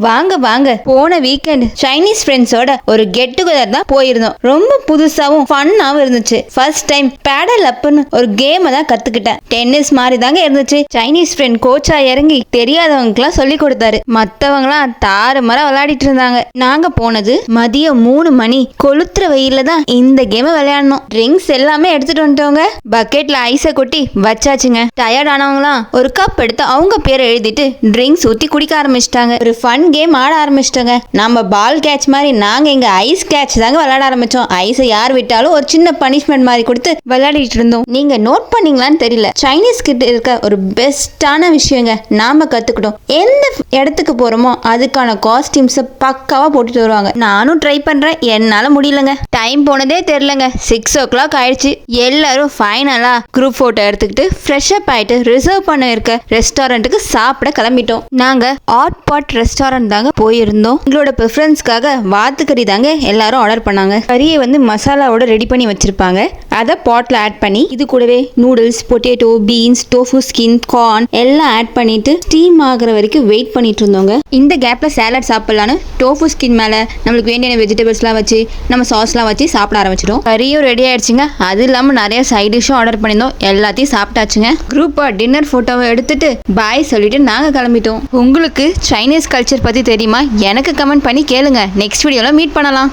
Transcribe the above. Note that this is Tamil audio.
வாங்க வாங்க. போன வீக்கெண்ட் சைனீஸ் ஃப்ரெண்ட்ஸோட ஒரு கெட் டுகெதர் தான் போயிருந்தோம். ரொம்ப புதுசாவும் ஃபன்னாவும் இருந்துச்சு. ஃபர்ஸ்ட் டைம் பேடல் அப்னு ஒரு கேமை தான் கத்துக்கிட்டேன். டென்னிஸ் மாதிரி தாங்க இருந்துச்சு. சைனீஸ் ஃப்ரெண்ட் கோச்சா இறங்கி தெரியாதவங்களுக்குலாம் சொல்லி கொடுத்தாரு. மத்தவங்களாம் தாறுமாறா விளையாடிட்டு இருந்தாங்க. நாங்க போனது மதியம் 3 மணி. கொளுத்துற வெயில தான் இந்த கேமை விளையாடணும். ட்ரிங்க்ஸ் எல்லாமே எடுத்துட்டு வந்துட்டோங்க. பக்கெட்ல ஐஸை கொட்டி வச்சாச்சுங்க. டயர்ட் ஆனவங்களாம் ஒரு கப் எடுத்து அவங்க பேரை எழுதிட்டு ட்ரிங்க்ஸ் ஊத்தி குடிக்க ஆரம்பிச்சிட்டாங்க. ஒரு ஃபன் கேம் ஆட ஆரம்பிச்சிட்டோங்க. நம்ம பால் கேட்ச் மாதிரி நாங்க இங்க ஐஸ் கேட்ச் தாங்க விளையாட ஆரம்பிச்சோம். ஐஸை யார் விட்டாலும் ஒரு சின்ன பனிஷ்மெண்ட் மாதிரி கொடுத்து விளையாடிட்டு இருந்தோம். நீங்க நோட் பண்ணீங்களான்னு தெரியல, சைனீஸ் கிட்ட இருக்க ஒரு பெஸ்டான விஷயங்க நாம கத்துக்கிட்டோம். எந்த இடத்துக்கு போறோமோ அதுக்கான காஸ்டியூம்ஸை பக்காவா போட்டுட்டு வருவாங்க. நானும் ட்ரை பண்றேன், என்னால முடியலங்க. டைம் போனதே தெரியலங்க. 6 o'clock ஆயிடுச்சு. எல்லாரும் ஃபைனலா குரூப் போட்டோ எடுத்துக்கிட்டு ஃப்ரெஷ் அப் ஆயிட்டு ரிசர்வ் பண்ண இருக்க ரெஸ்டாரண்ட்டுக்கு சாப்பிட கிளம்பிட்டோம். நாங்க ஹாட் பாட் ரெஸ்டாரண்ட் தாங்க போயிருந்தோம். எங்களோட ப்ரிஃபரன்ஸ்க்காக வாத்துக்கறி தாங்க எல்லாரும் ஆர்டர் பண்ணாங்க. கறியை வந்து மசாலாவோட ரெடி பண்ணி வச்சிருப்பாங்க. அதை பாட்ல ஆட் பண்ணி இது கூடவே noodles, potato, beans, tofu skin, corn எல்லாம் ஆட் பண்ணிட்டு ஸ்டீம் ஆகுற வரைக்கும் வெயிட் பண்ணிட்டு இருந்தோங்க. இந்த கேப்ல சாலட் சாப்பிடலான்னு டோஃபு ஸ்கின் மேல நம்மளுக்கு வேண்டிய வெஜிடபிள்ஸ்லாம் வச்சு நம்ம சாஸ்லாம் வச்சு சாப்பிட ஆரம்பிச்சிட்டோம். கறியும் ரெடி ஆயிடுச்சுங்க. அது இல்லாம நிறைய சைட் டிஷ்ஷும் ஆர்டர் பண்ணியிருந்தோம். எல்லாத்தையும் சாப்பிட்டாச்சுங்க. குரூப்பா டின்னர் போட்டோவை எடுத்துட்டு பாய் சொல்லிட்டு நாங்க கிளம்பிட்டோம். உங்களுக்கு சைனீஸ் கல்ச்சர் பத்தி தெரியுமா? எனக்கு கமெண்ட் பண்ணி கேளுங்க. நெக்ஸ்ட் வீடியோல மீட் பண்ணலாம்.